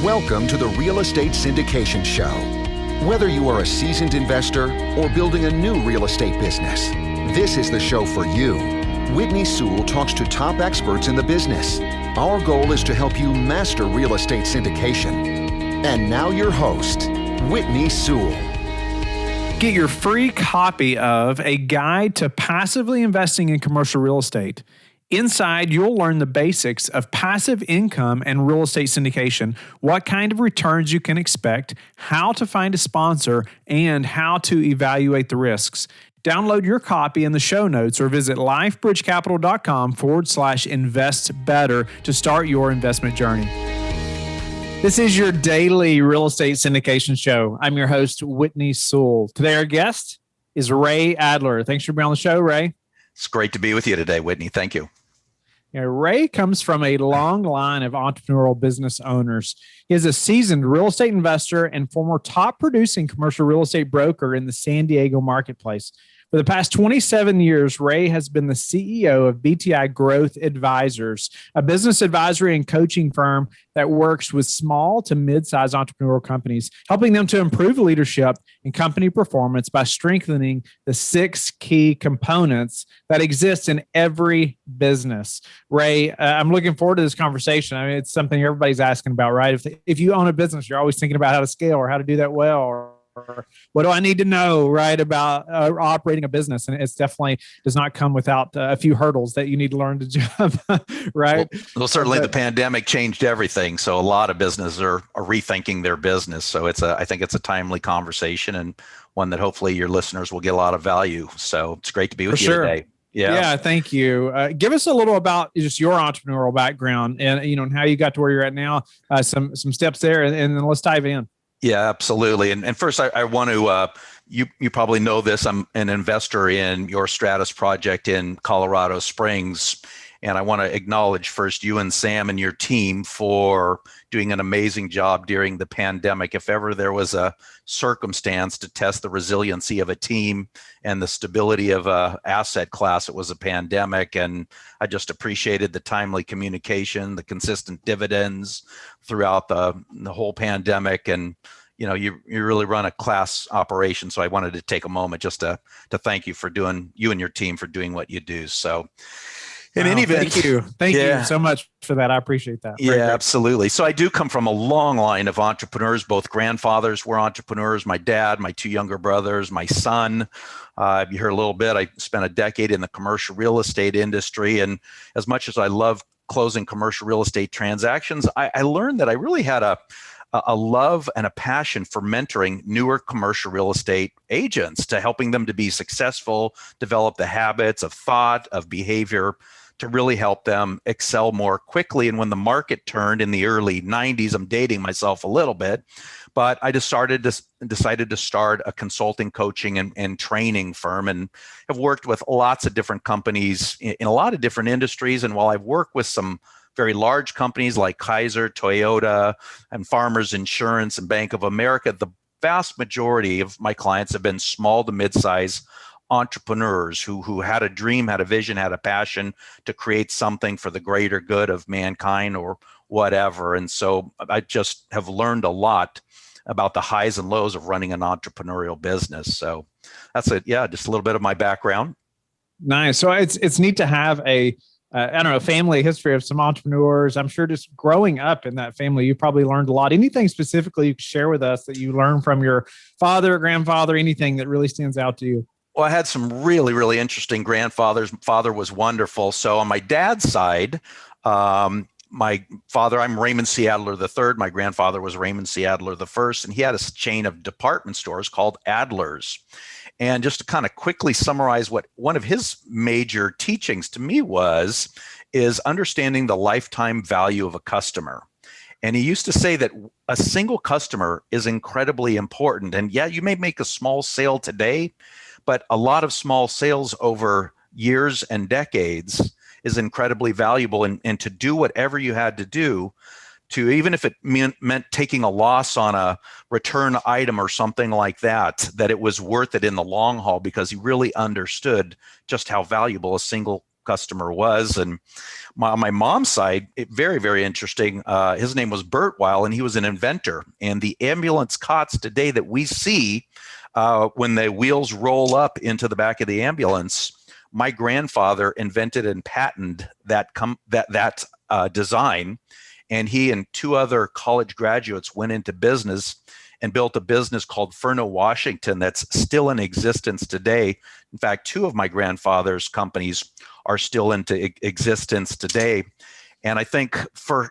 Welcome to the Real Estate Syndication Show. Whether you are a seasoned investor or building a new real estate business, this is the show for you. Whitney Sewell talks to top experts in the business. Our goal is to help you master real estate syndication. And now your host, Whitney Sewell. Get your free copy of A Guide to Passively Investing in Commercial Real Estate. Inside, you'll learn the basics of passive income and real estate syndication, what kind of returns you can expect, how to find a sponsor, and how to evaluate the risks. Download your copy in the show notes or visit lifebridgecapital.com/invest better to start your investment journey. This is your daily real estate syndication show. I'm your host, Whitney Sewell. Today, our guest is Ray Adler. Thanks for being on the show, Ray. It's great to be with you today, Whitney. Thank you. Ray comes from a long line of entrepreneurial business owners. He is a seasoned real estate investor and former top producing commercial real estate broker in the San Diego marketplace. For the past 27 years, Ray has been the CEO of BTI Growth Advisors, a business advisory and coaching firm that works with small to mid-size entrepreneurial companies, helping them to improve leadership and company performance by strengthening the 6 key components that exist in every business. Ray, I'm looking forward to this conversation. I mean, it's something everybody's asking about, right? If you own a business, you're always thinking about how to scale or how to do that well, or what do I need to know, right, about operating a business? And it's definitely does not come without a few hurdles that you need to learn to jump, right? Well, certainly the pandemic changed everything. So a lot of businesses are rethinking their business. So I think it's a timely conversation and one that hopefully your listeners will get a lot of value. So it's great to be with you today. Yeah, thank you. Give us a little about just your entrepreneurial background and and how you got to where you're at now. Some steps there, and then let's dive in. Yeah, absolutely. And first, I want to, you probably know this, I'm an investor in your Stratus project in Colorado Springs. And I want to acknowledge first you and Sam and your team for doing an amazing job during the pandemic. If ever there was a circumstance to test the resiliency of a team and the stability of a asset class, it was a pandemic. And I just appreciated the timely communication, the consistent dividends throughout the whole pandemic. And you really run a class operation. So I wanted to take a moment just to thank you for doing, you and your team for doing what you do. So in any event, thank you so much for that. I appreciate that. Very great. Absolutely. So I do come from a long line of entrepreneurs. Both grandfathers were entrepreneurs. My dad, my 2 younger brothers, my son. You heard a little bit. I spent a decade in the commercial real estate industry. And as much as I love closing commercial real estate transactions, I learned that I really had a love and a passion for mentoring newer commercial real estate agents, to helping them to be successful, develop the habits of thought, of behavior, to really help them excel more quickly. And when the market turned in the early 90s, I'm dating myself a little bit, but I decided to start a consulting, coaching, and training firm, and have worked with lots of different companies in a lot of different industries. And while I've worked with some very large companies like Kaiser, Toyota, and Farmers Insurance and Bank of America, the vast majority of my clients have been small to mid-size entrepreneurs who had a dream, had a vision, had a passion to create something for the greater good of mankind or whatever. And so I just have learned a lot about the highs and lows of running an entrepreneurial business. So that's it. Yeah, just a little bit of my background. Nice. So it's neat to have a family history of some entrepreneurs. I'm sure just growing up in that family, you probably learned a lot. Anything specifically you could share with us that you learned from your father, grandfather, anything that really stands out to you? Well, I had some really, really interesting grandfathers. Father was wonderful. So on my dad's side, my father, I'm Raymond C. Adler III. My grandfather was Raymond C. Adler I, and he had a chain of department stores called Adler's. And just to kind of quickly summarize what one of his major teachings to me is understanding the lifetime value of a customer. And he used to say that a single customer is incredibly important. And yeah, you may make a small sale today, but a lot of small sales over years and decades is incredibly valuable. And to do whatever you had to do, to even if it meant taking a loss on a return item or something like that, that it was worth it in the long haul, because he really understood just how valuable a single customer was. And on my mom's side, very, very interesting. His name was Bert Weil, and he was an inventor. And the ambulance cots today that we see when the wheels roll up into the back of the ambulance, my grandfather invented and patented that design. And he and two other college graduates went into business and built a business called Furno, Washington, that's still in existence today. In fact, two of my grandfather's companies are still into existence today. And I think for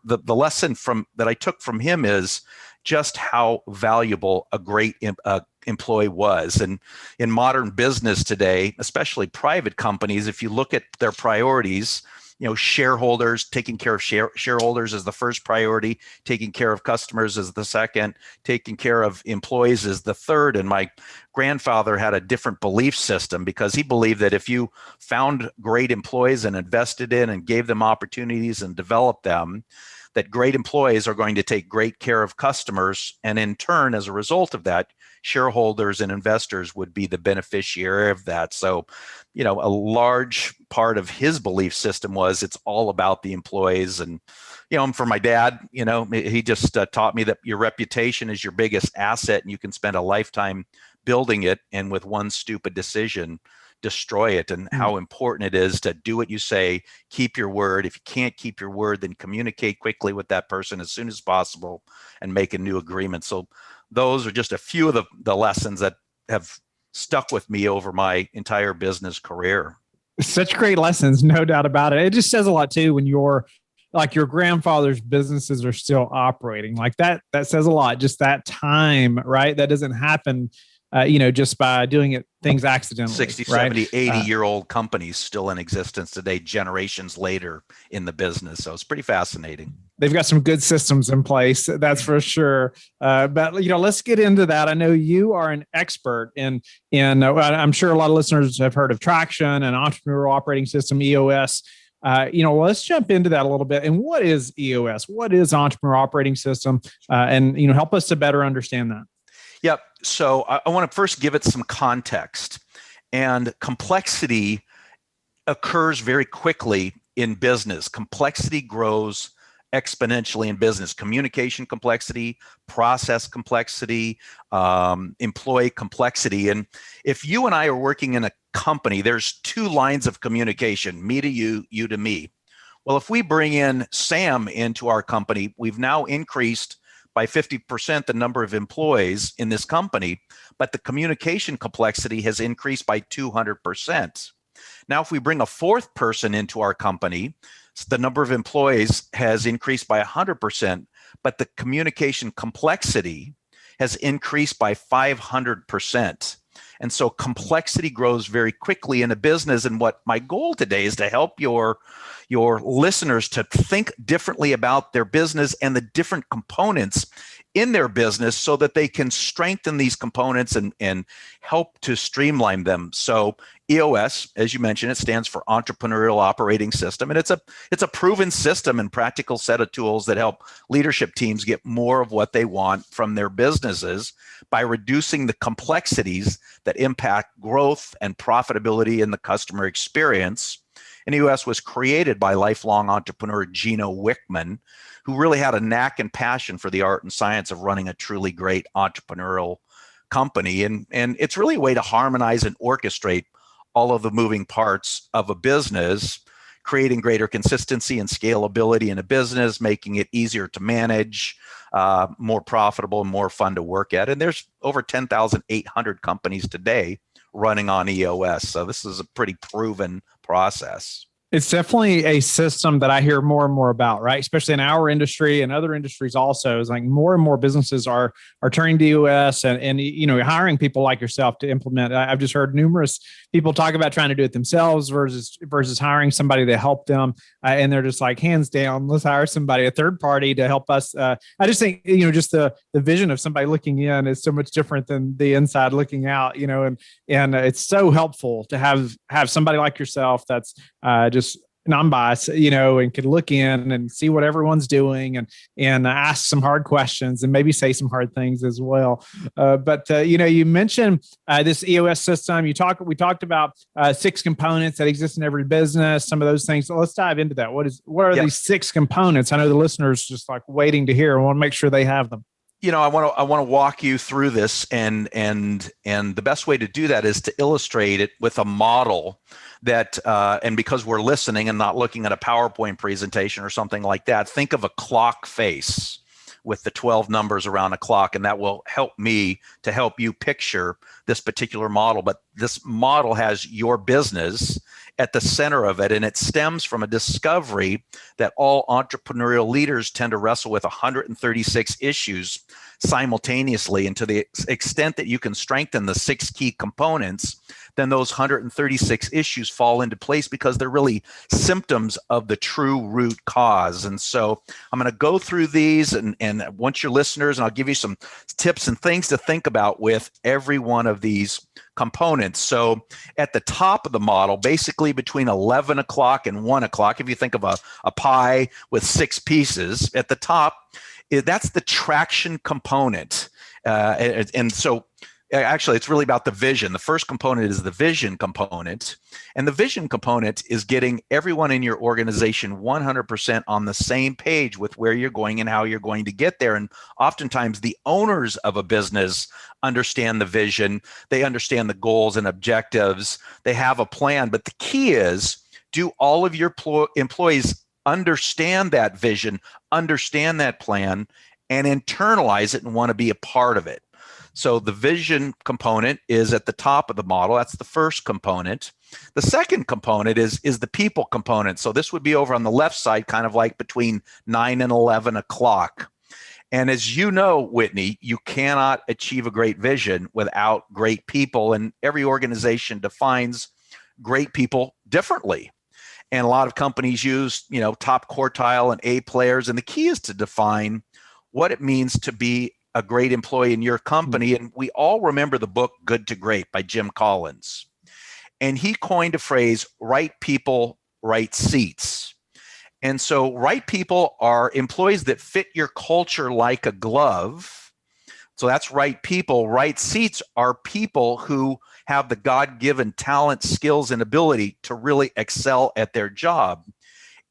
the lesson that I took from him is just how valuable a great employee was. And in modern business today, especially private companies, if you look at their priorities, shareholders, taking care of shareholders is the first priority, taking care of customers is the second, taking care of employees is the third. And my grandfather had a different belief system because he believed that if you found great employees and invested in and gave them opportunities and developed them, that great employees are going to take great care of customers. And in turn, as a result of that, shareholders and investors would be the beneficiary of that. So, a large part of his belief system was it's all about the employees. And, for my dad, he just taught me that your reputation is your biggest asset and you can spend a lifetime building it. And with one stupid decision, destroy it, and how important it is to do what you say, keep your word. If you can't keep your word, then communicate quickly with that person as soon as possible and make a new agreement. So those are just a few of the lessons that have stuck with me over my entire business career. Such great lessons, no doubt about it. It just says a lot too when your grandfather's businesses are still operating like that. That says a lot. Just that time, right? That doesn't happen just by doing things accidentally. 60, right? 70, 80-year-old companies still in existence today, generations later in the business. So it's pretty fascinating. They've got some good systems in place, that's for sure. But let's get into that. I know you are an expert in I'm sure a lot of listeners have heard of Traction and Entrepreneurial Operating System, EOS. Let's jump into that a little bit. And what is EOS? What is Entrepreneurial Operating System? And help us to better understand that. Yep. So I want to first give it some context. And complexity occurs very quickly in business. Complexity grows exponentially in business. Communication complexity, process complexity, employee complexity. And if you and I are working in a company, there's two lines of communication, me to you, you to me. Well, if we bring in Sam into our company, we've now increased by 50% the number of employees in this company, but the communication complexity has increased by 200%. Now, if we bring a fourth person into our company, the number of employees has increased by 100%, but the communication complexity has increased by 500%. And so complexity grows very quickly in a business. And what my goal today is to help your listeners to think differently about their business and the different components in their business so that they can strengthen these components and help to streamline them. So EOS, as you mentioned, it stands for Entrepreneurial Operating System. And it's a proven system and practical set of tools that help leadership teams get more of what they want from their businesses by reducing the complexities that impact growth and profitability in the customer experience. And EOS was created by lifelong entrepreneur Gino Wickman, who really had a knack and passion for the art and science of running a truly great entrepreneurial company. And it's really a way to harmonize and orchestrate all of the moving parts of a business, creating greater consistency and scalability in a business, making it easier to manage, more profitable, and more fun to work at. And there's over 10,800 companies today running on EOS. So this is a pretty proven process. It's definitely a system that I hear more and more about, right? Especially in our industry and other industries also. It's like more and more businesses are turning to EOS and hiring people like yourself to implement. I've just heard numerous people talk about trying to do it themselves versus hiring somebody to help them. And they're just like, hands down, let's hire somebody, a third party to help us. I just think, just the vision of somebody looking in is so much different than the inside looking out, and it's so helpful to have somebody like yourself that's just non-biased, and can look in and see what everyone's doing and ask some hard questions and maybe say some hard things as well. But you mentioned this EOS system. We talked about 6 components that exist in every business. Some of those things. So let's dive into that. What are these 6 components? I know the listeners just like waiting to hear. I want to make sure they have them. I want to walk you through this, and the best way to do that is to illustrate it with a model that, and because we're listening and not looking at a PowerPoint presentation or something like that, think of a clock face with the 12 numbers around a clock, and that will help me to help you picture this particular model. But this model has your business at the center of it, and it stems from a discovery that all entrepreneurial leaders tend to wrestle with 136 issues simultaneously. And to the extent that you can strengthen the 6 key components, then those 136 issues fall into place because they're really symptoms of the true root cause. And so I'm going to go through these and want your listeners, and I'll give you some tips and things to think about with every one of these components. So at the top of the model, basically between 11 o'clock and 1 o'clock, if you think of a pie with 6 pieces, at the top, that's the traction component. And so actually, it's really about the vision. The first component is the vision component. And the vision component is getting everyone in your organization 100% on the same page with where you're going and how you're going to get there. And oftentimes, the owners of a business understand the vision. They understand the goals and objectives. They have a plan. But the key is, do all of your employees understand that vision, understand that plan, and internalize it and want to be a part of it? So the vision component is at the top of the model. That's the first component. The second component is the people component. So this would be over on the left side, kind of like between 9 and 11 o'clock. And as you know, Whitney, you cannot achieve a great vision without great people. And every organization defines great people differently. And a lot of companies use, top quartile and A players. And the key is to define what it means to be a great employee in your company. And we all remember the book Good to Great by Jim Collins. And he coined a phrase, right people, right seats. And so right people are employees that fit your culture like a glove. So that's right people. Right seats are people who have the God-given talent, skills, and ability to really excel at their job.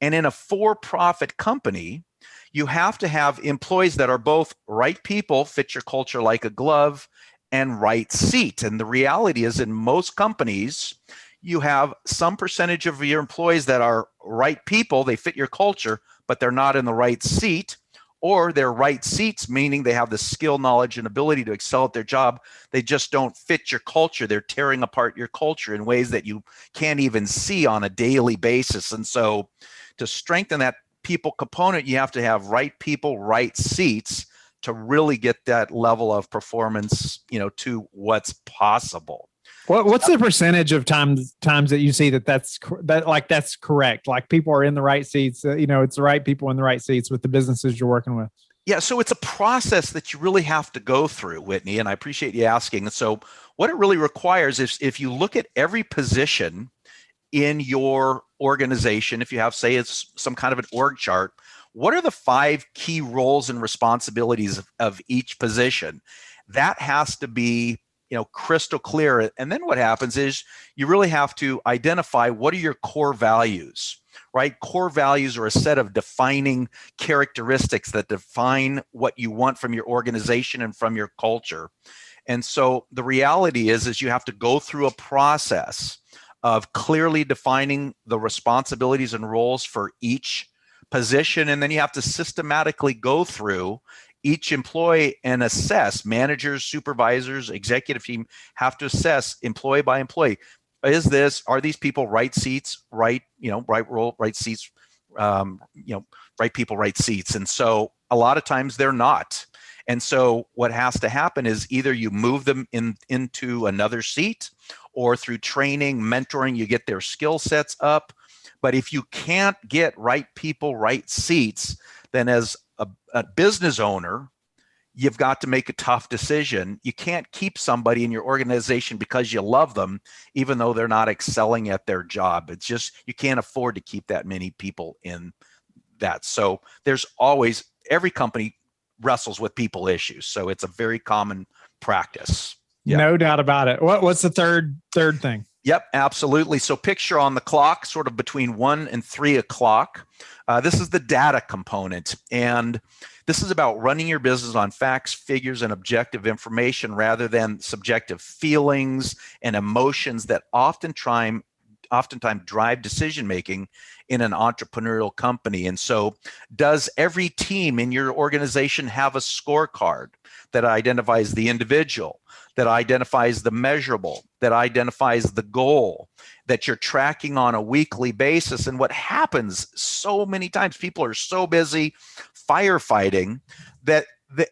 And in a for-profit company, you have to have employees that are both right people, fit your culture like a glove, and right seat. And the reality is, in most companies, you have some percentage of your employees that are right people, they fit your culture, but they're not in the right seat, or they're right seats, meaning they have the skill, knowledge, and ability to excel at their job. They just don't fit your culture. They're tearing apart your culture in ways that you can't even see on a daily basis. And so to strengthen that people component, you have to have right people, right seats to really get that level of performance, to what's possible. What's the percentage of times that you see that's correct? Like people are in the right seats, it's the right people in the right seats with the businesses you're working with. Yeah, so it's a process that you really have to go through, Whitney, and I appreciate you asking. And so what it really requires is, if you look at every position in your organization, if you have, say, it's some kind of an org chart, what are the 5 key roles and responsibilities of each position? That has to be, crystal clear. And then what happens is you really have to identify what are your core values, right? Core values are a set of defining characteristics that define what you want from your organization and from your culture. And so the reality is you have to go through a process of clearly defining the responsibilities and roles for each position. And then you have to systematically go through each employee and assess. Managers, supervisors, executive team have to assess employee by employee. Are these people right seats, right role, right seats, right people, right seats? And so a lot of times they're not. And so what has to happen is either you move them into another seat, or through training, mentoring, you get their skill sets up. But if you can't get right people, right seats, then as a business owner, you've got to make a tough decision. You can't keep somebody in your organization because you love them, even though they're not excelling at their job. It's just, you can't afford to keep that many people in that. So there's always, every company wrestles with people issues. So it's a very common practice. Yeah. No doubt about it. What's the third thing? Yep, absolutely. So picture on the clock, sort of between 1 and 3 o'clock. This is the data component. And this is about running your business on facts, figures, and objective information rather than subjective feelings and emotions that oftentimes drive decision-making in an entrepreneurial company. And so does every team in your organization have a scorecard that identifies the individual, that identifies the measurable, that identifies the goal, that you're tracking on a weekly basis? And what happens so many times, people are so busy firefighting that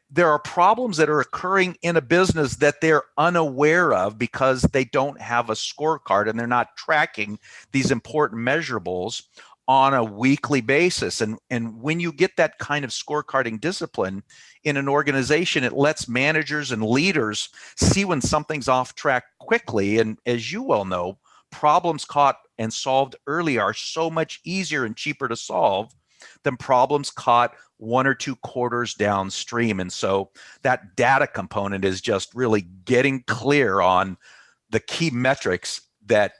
there are problems that are occurring in a business that they're unaware of because they don't have a scorecard and they're not tracking these important measurables on a weekly basis. And when you get that kind of scorecarding discipline in an organization, it lets managers and leaders see when something's off track quickly. And as you well know, problems caught and solved early are so much easier and cheaper to solve than problems caught 1 or 2 quarters downstream. And so that data component is just really getting clear on the key metrics that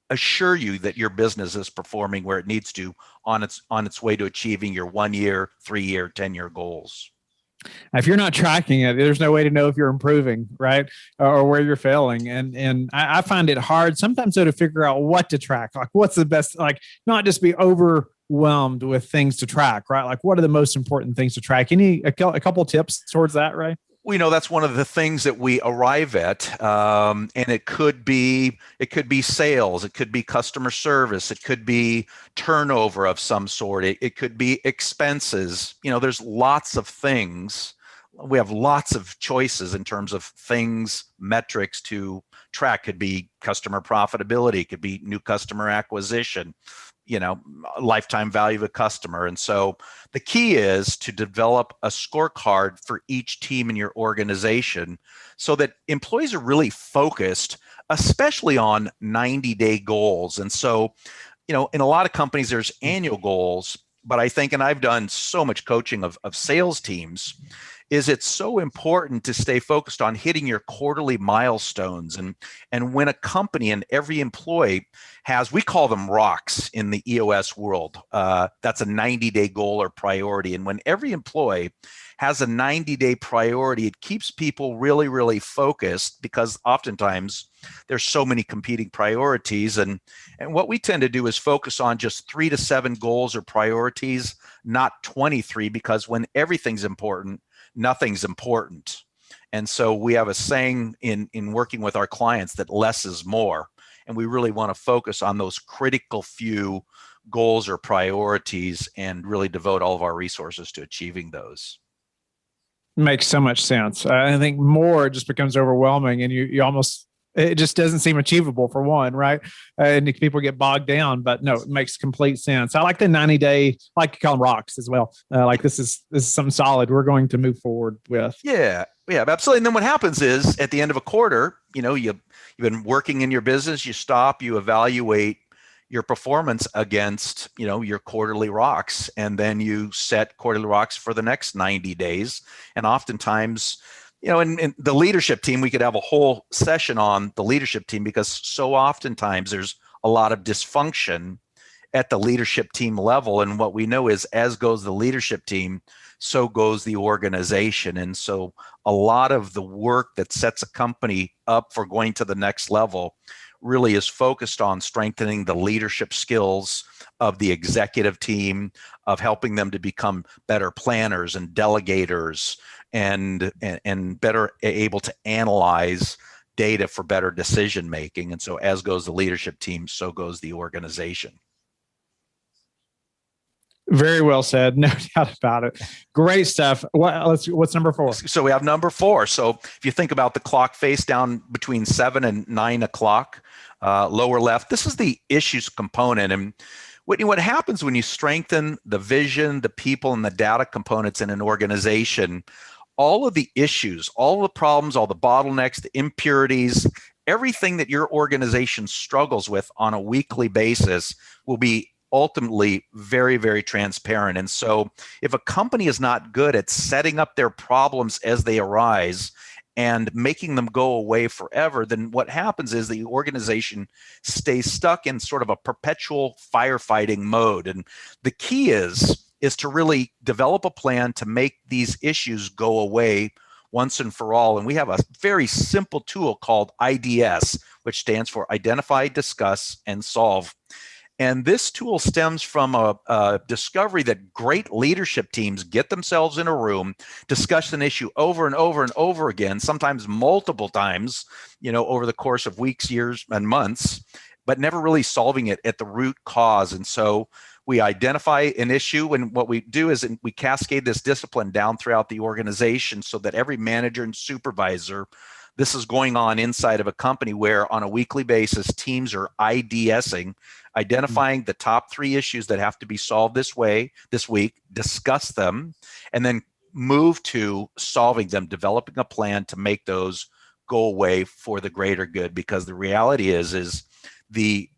assure you that your business is performing where it needs to on its way to achieving your 1 year, 3 year, 10-year goals. If you're not tracking it, there's no way to know if you're improving, right? Or where you're failing. And I find it hard sometimes though to figure out what to track. Like what's the best, like not just be overwhelmed with things to track, right? Like what are the most important things to track? A couple tips towards that, Ray? We know that's one of the things that we arrive at, and it could be sales, it could be customer service, it could be turnover of some sort, it could be expenses. There's lots of things. We have lots of choices in terms of things, metrics to track. Could be customer profitability, could be new customer acquisition, lifetime value of a customer. And so the key is to develop a scorecard for each team in your organization so that employees are really focused, especially on 90-day goals. And so, in a lot of companies, there's annual goals, but I think, and I've done so much coaching of sales teams, is it's so important to stay focused on hitting your quarterly milestones. And when a company and every employee has, we call them rocks in the EOS world, that's a 90-day goal or priority. And when every employee has a 90-day priority, it keeps people really, really focused because oftentimes there's so many competing priorities. And what we tend to do is focus on just 3 to 7 goals or priorities, not 23, because when everything's important, nothing's important. And so we have a saying in working with our clients that less is more. And we really want to focus on those critical few goals or priorities and really devote all of our resources to achieving those. Makes so much sense. I think more just becomes overwhelming and you almost, it just doesn't seem achievable for one, right? And people get bogged down, but no, it makes complete sense. I like the 90-day, I like to call them rocks as well. Like this is something solid we're going to move forward with. Yeah, absolutely. And then what happens is at the end of a quarter, you've been working in your business, you stop, you evaluate your performance against, your quarterly rocks, and then you set quarterly rocks for the next 90 days. And oftentimes, in the leadership team, we could have a whole session on the leadership team because so oftentimes there's a lot of dysfunction at the leadership team level. And what we know is as goes the leadership team, so goes the organization. And so a lot of the work that sets a company up for going to the next level really is focused on strengthening the leadership skills of the executive team, of helping them to become better planners and delegators and better able to analyze data for better decision making. And so as goes the leadership team, so goes the organization. Very well said. No doubt about it. Great stuff. What's number 4? So we have number 4. So if you think about the clock face down between 7 and 9 o'clock, lower left, this is the issues component. And what happens when you strengthen the vision, the people, and the data components in an organization, all of the issues, all the problems, all the bottlenecks, the impurities, everything that your organization struggles with on a weekly basis will be ultimately very, very transparent. And so if a company is not good at setting up their problems as they arise and making them go away forever, then what happens is the organization stays stuck in sort of a perpetual firefighting mode. And the key is to really develop a plan to make these issues go away once and for all. And we have a very simple tool called IDS, which stands for Identify, Discuss, and Solve. And this tool stems from a discovery that great leadership teams get themselves in a room, discuss an issue over and over and over again, sometimes multiple times, over the course of weeks, years, and months, but never really solving it at the root cause. And so we identify an issue, and what we do is we cascade this discipline down throughout the organization so that every manager and supervisor, this is going on inside of a company where on a weekly basis, teams are IDSing, identifying the top 3 issues that have to be solved this week, discuss them, and then move to solving them, developing a plan to make those go away for the greater good. Because the reality is the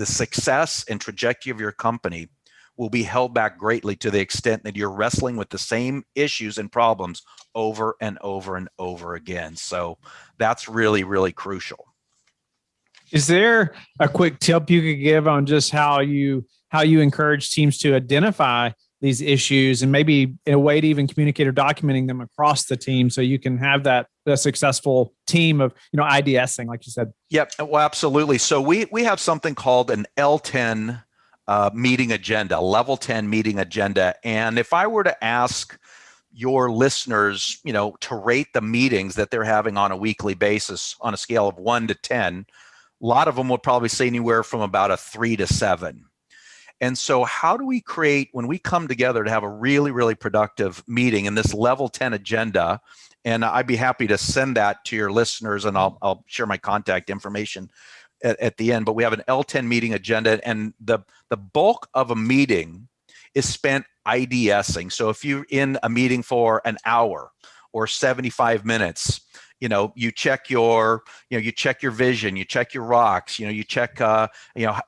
success and trajectory of your company will be held back greatly to the extent that you're wrestling with the same issues and problems over and over and over again. So that's really, really crucial. Is there a quick tip you could give on just how you encourage teams to identify these issues and maybe a way to even communicate or documenting them across the team so you can have a successful team of, IDSing, like you said? Yep. Well, absolutely. So we have something called an L10 meeting agenda, level 10 meeting agenda. And if I were to ask your listeners, to rate the meetings that they're having on a weekly basis on a scale of 1 to 10, a lot of them will probably say anywhere from about a 3 to 7. And so how do we create, when we come together to have a really, really productive meeting in this level 10 agenda, and I'd be happy to send that to your listeners, and I'll share my contact information at the end, but we have an L10 meeting agenda, and the bulk of a meeting is spent IDSing. So if you're in a meeting for an hour or 75 minutes, you check your vision, you check your rocks, you check,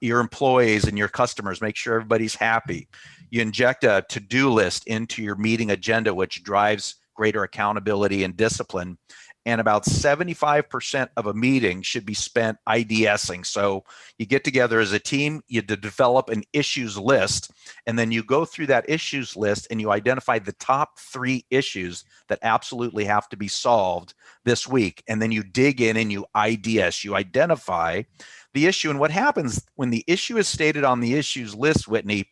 your employees and your customers, make sure everybody's happy. You inject a to-do list into your meeting agenda, which drives greater accountability and discipline. And about 75% of a meeting should be spent IDSing. So you get together as a team, you develop an issues list, and then you go through that issues list and you identify the top 3 issues that absolutely have to be solved this week. And then you dig in and you IDS, you identify the issue. And what happens when the issue is stated on the issues list, Whitney,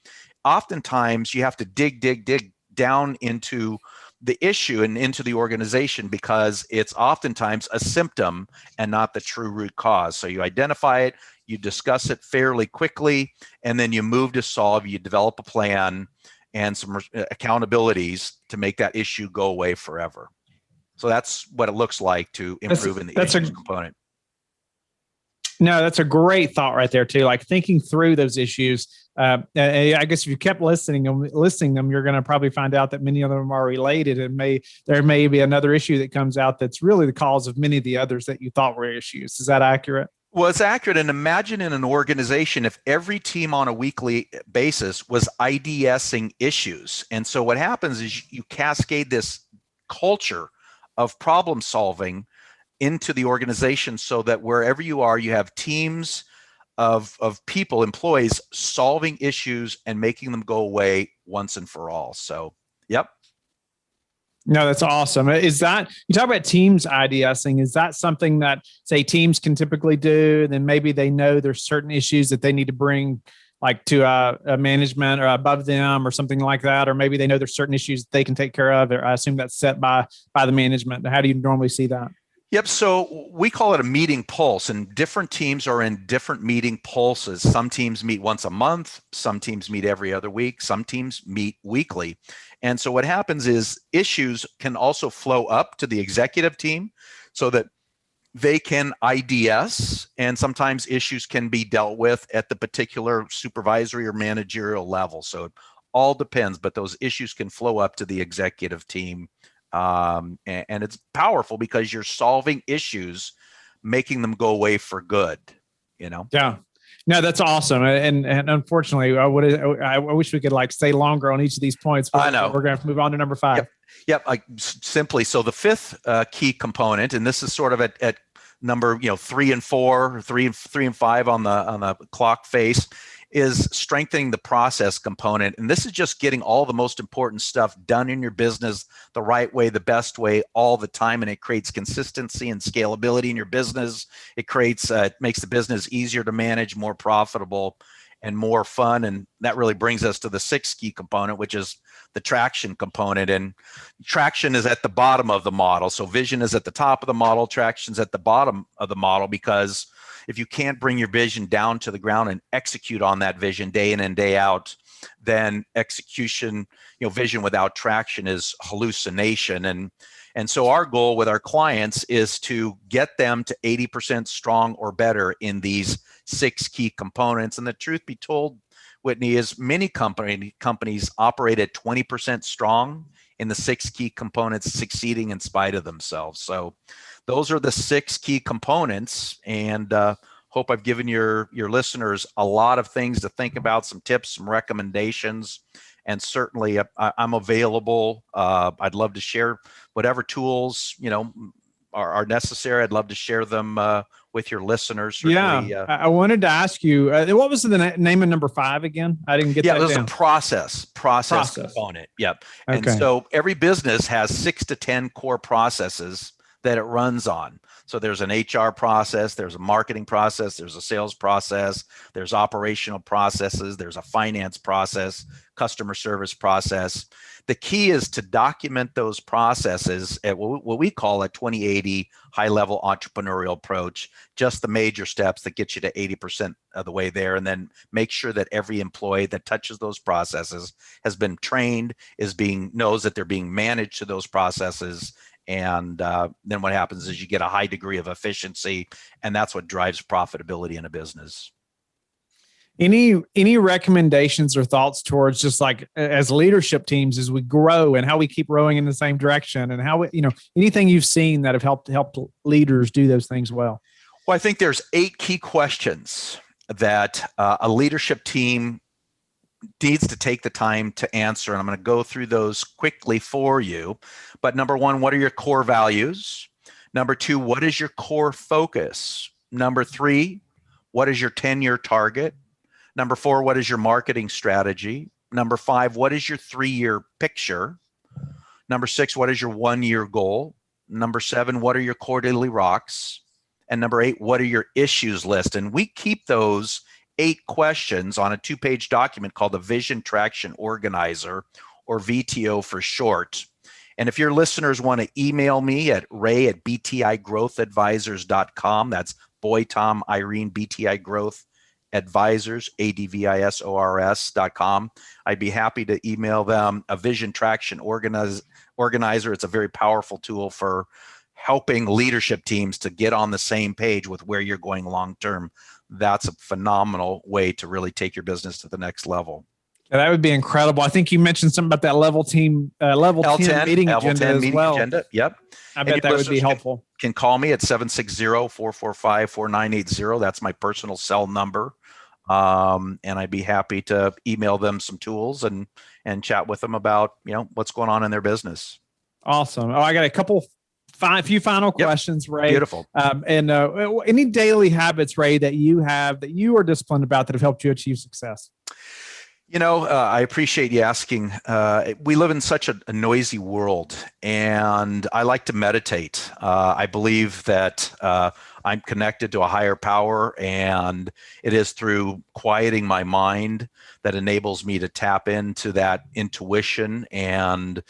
oftentimes you have to dig down into the issue and into the organization because it's oftentimes a symptom and not the true root cause. So you identify it, you discuss it fairly quickly, and then you move to solve, you develop a plan and some accountabilities to make that issue go away forever. So that's what it looks like to improve in the issues component. No, that's a great thought right there too. Like thinking through those issues. I guess if you kept listing them, you're going to probably find out that many of them are related, and there may be another issue that comes out that's really the cause of many of the others that you thought were issues. Is that accurate? Well, it's accurate. And imagine in an organization, if every team on a weekly basis was IDSing issues. And so what happens is you cascade this culture of problem solving into the organization so that wherever you are, you have teams of people, employees, solving issues and making them go away once and for all. So, yep. No, that's awesome. Is that, you talk about teams IDSing, is that something that, say, teams can typically do? And then maybe they know there's certain issues that they need to bring like to a management or above them or something like that, or maybe they know there's certain issues they can take care of. Or I assume that's set by the management. How do you normally see that? Yep. So we call it a meeting pulse, and different teams are in different meeting pulses. Some teams meet once a month. Some teams meet every other week. Some teams meet weekly. And so what happens is issues can also flow up to the executive team so that they can IDS, and sometimes issues can be dealt with at the particular supervisory or managerial level. So it all depends, but those issues can flow up to the executive team And it's powerful because you're solving issues, making them go away for good, Yeah. No, that's awesome. And unfortunately, I wish we could like stay longer on each of these points. I know. We're going to have to move on to number 5. Yep. Simply. So the fifth key component, and this is sort of at number 3 and 4, 3 and 5 on the clock face, is strengthening the process component. And this is just getting all the most important stuff done in your business the right way, the best way, all the time. And it creates consistency and scalability in your business. It makes the business easier to manage, more profitable, and more fun. And that really brings us to the sixth key component, which is the traction component. And traction is at the bottom of the model. So vision is at the top of the model, traction's at the bottom of the model, because if you can't bring your vision down to the ground and execute on that vision day in and day out, then execution, vision without traction is hallucination. And so our goal with our clients is to get them to 80% strong or better in these 6 key components. And the truth be told, Whitney, is many companies operate at 20% strong in the 6 key components, succeeding in spite of themselves. So those are the 6 key components, and hope I've given your listeners a lot of things to think about, some tips, some recommendations, and certainly I'm available. I'd love to share whatever tools are necessary. I'd love to share them with your listeners. Certainly, I wanted to ask you, what was the name of number 5 again? I didn't get that down. Yeah, it was a process component. Yep. Okay. And so every business has 6 to 10 core processes that it runs on. So there's an HR process, there's a marketing process, there's a sales process, there's operational processes, there's a finance process, customer service process. The key is to document those processes at what we call a 2080 high-level entrepreneurial approach, just the major steps that get you to 80% of the way there, and then make sure that every employee that touches those processes has been trained, knows that they're being managed to those processes. And then what happens is you get a high degree of efficiency, and that's what drives profitability in a business. Any recommendations or thoughts towards just like as leadership teams as we grow and how we keep rowing in the same direction, and how anything you've seen that have helped leaders do those things well? Well, I think there's 8 key questions that a leadership team needs to take the time to answer. And I'm going to go through those quickly for you. But number 1, what are your core values? Number 2, what is your core focus? Number 3, what is your 10-year target? Number 4, what is your marketing strategy? Number 5, what is your 3-year picture? Number 6, what is your 1-year goal? Number 7, what are your quarterly rocks? And number 8, what are your issues list? And we keep those 8 questions on a 2-page document called the Vision Traction Organizer, or VTO for short. And if your listeners want to email me at ray@btigrowthadvisors.com, that's boy, Tom, Irene, BTI Growth Advisors, ADVISORS.com, I'd be happy to email them a Vision Traction Organizer. It's a very powerful tool for helping leadership teams to get on the same page with where you're going long term. That's a phenomenal way to really take your business to the next level. Yeah, that would be incredible. I think you mentioned something about that level 10 meeting agenda as well. Yep. I bet that would be helpful. Can call me at 760-445-4980. That's my personal cell number. And I'd be happy to email them some tools and chat with them about, what's going on in their business. Awesome. I got a few final questions, Ray. Beautiful. And any daily habits, Ray, that you are disciplined about that have helped you achieve success? I appreciate you asking. We live in such a noisy world, and I like to meditate. I believe that I'm connected to a higher power, and it is through quieting my mind that enables me to tap into that intuition and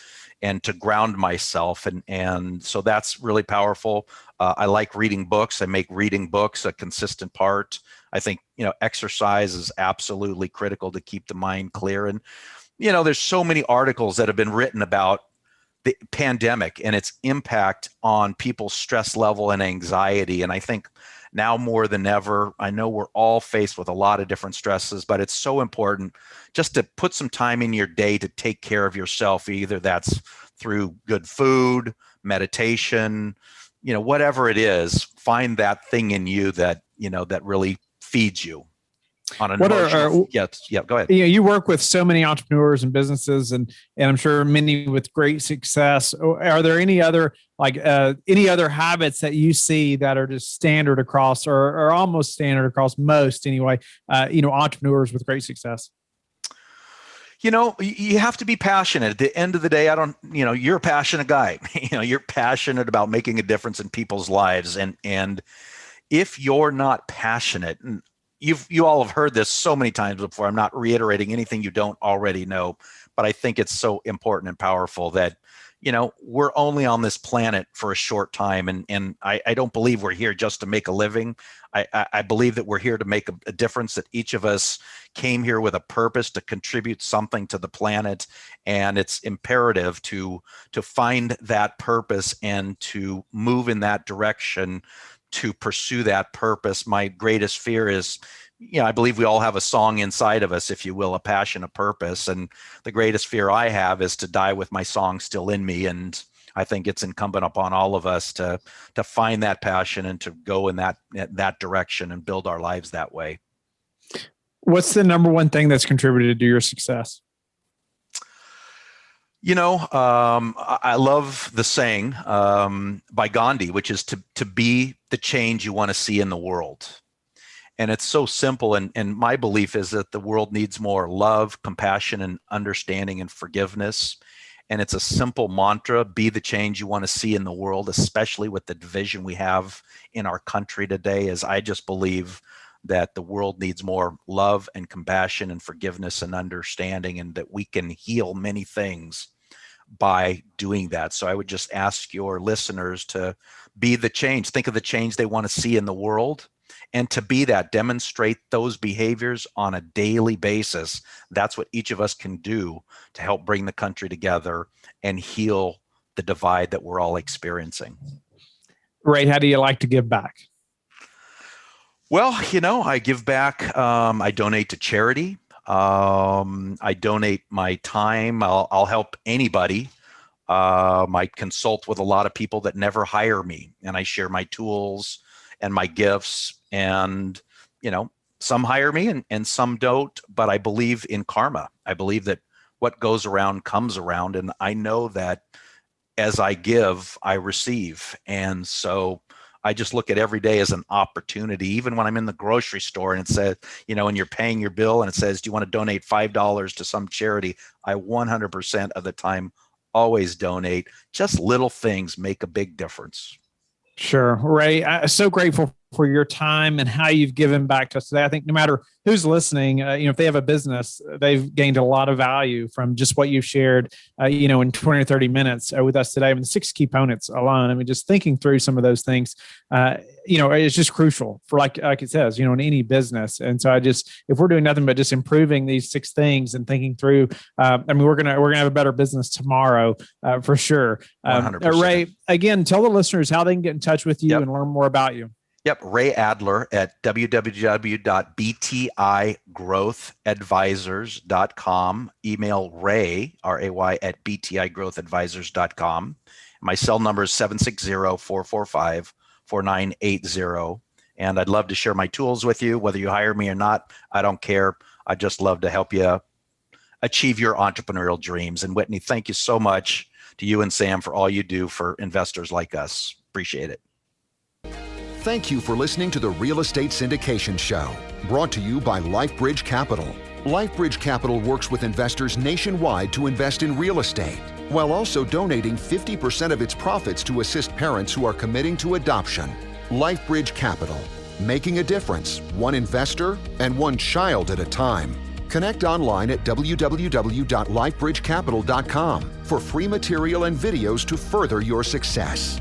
to ground myself. And so that's really powerful. I like reading books. I make reading books a consistent part. I think, exercise is absolutely critical to keep the mind clear. And, there's so many articles that have been written about the pandemic and its impact on people's stress level and anxiety. And I think now more than ever, I know we're all faced with a lot of different stresses, but it's so important just to put some time in your day to take care of yourself. Either that's through good food, meditation, whatever it is, find that thing in you that, that really feeds you on an emotional. Yeah, go ahead. You work with so many entrepreneurs and businesses, and I'm sure many with great success. Are there any other habits that you see that are just standard across, or almost standard across most anyway? Entrepreneurs with great success. You have to be passionate. At the end of the day, you're a passionate guy. You're passionate about making a difference in people's lives, and if you're not passionate, and you all have heard this so many times before, I'm not reiterating anything you don't already know, but I think it's so important and powerful that, we're only on this planet for a short time. And I don't believe we're here just to make a living. I believe that we're here to make a difference, that each of us came here with a purpose to contribute something to the planet. And it's imperative to find that purpose and to move in that direction, to pursue that purpose. My greatest fear is, I believe we all have a song inside of us, if you will, a passion, a purpose. And the greatest fear I have is to die with my song still in me. And I think it's incumbent upon all of us to find that passion and to go in that direction and build our lives that way. What's the number one thing that's contributed to your success? I love the saying by Gandhi, which is to be the change you want to see in the world. And it's so simple. And my belief is that the world needs more love, compassion, and understanding and forgiveness. And it's a simple mantra: be the change you want to see in the world, especially with the division we have in our country today. As I just believe that the world needs more love and compassion and forgiveness and understanding, and that we can heal many things by doing that. So I would just ask your listeners to be the change. Think of the change they want to see in the world, and to be that, demonstrate those behaviors on a daily basis. That's what each of us can do to help bring the country together and heal the divide that we're all experiencing. Ray, how do you like to give back? Well, I give back. I donate to charity. I donate my time. I'll help anybody. I consult with a lot of people that never hire me, and I share my tools and my gifts. And, some hire me and some don't, but I believe in karma. I believe that what goes around comes around. And I know that as I give, I receive. And so I just look at every day as an opportunity. Even when I'm in the grocery store and it says, and you're paying your bill and it says, do you want to donate $5 to some charity? I 100% of the time always donate. Just little things make a big difference. Sure. Ray, I'm so grateful for your time and how you've given back to us today. I think no matter who's listening, if they have a business, they've gained a lot of value from just what you've shared, in 20 or 30 minutes with us today. I mean, 6 key components alone. I mean, just thinking through some of those things, it's just crucial for, like it says, in any business. And so if we're doing nothing but just improving these 6 things and thinking through, we're going to have a better business tomorrow for sure. 100%. Ray, again, tell the listeners how they can get in touch with you and learn more about you. Yep. Ray Adler at www.btigrowthadvisors.com. Email Ray, R-A-Y, at btigrowthadvisors.com. My cell number is 760-445-4980. And I'd love to share my tools with you, whether you hire me or not. I don't care. I just love to help you achieve your entrepreneurial dreams. And Whitney, thank you so much to you and Sam for all you do for investors like us. Appreciate it. Thank you for listening to the Real Estate Syndication Show, brought to you by LifeBridge Capital. LifeBridge Capital works with investors nationwide to invest in real estate, while also donating 50% of its profits to assist parents who are committing to adoption. LifeBridge Capital, making a difference, one investor and one child at a time. Connect online at www.lifebridgecapital.com for free material and videos to further your success.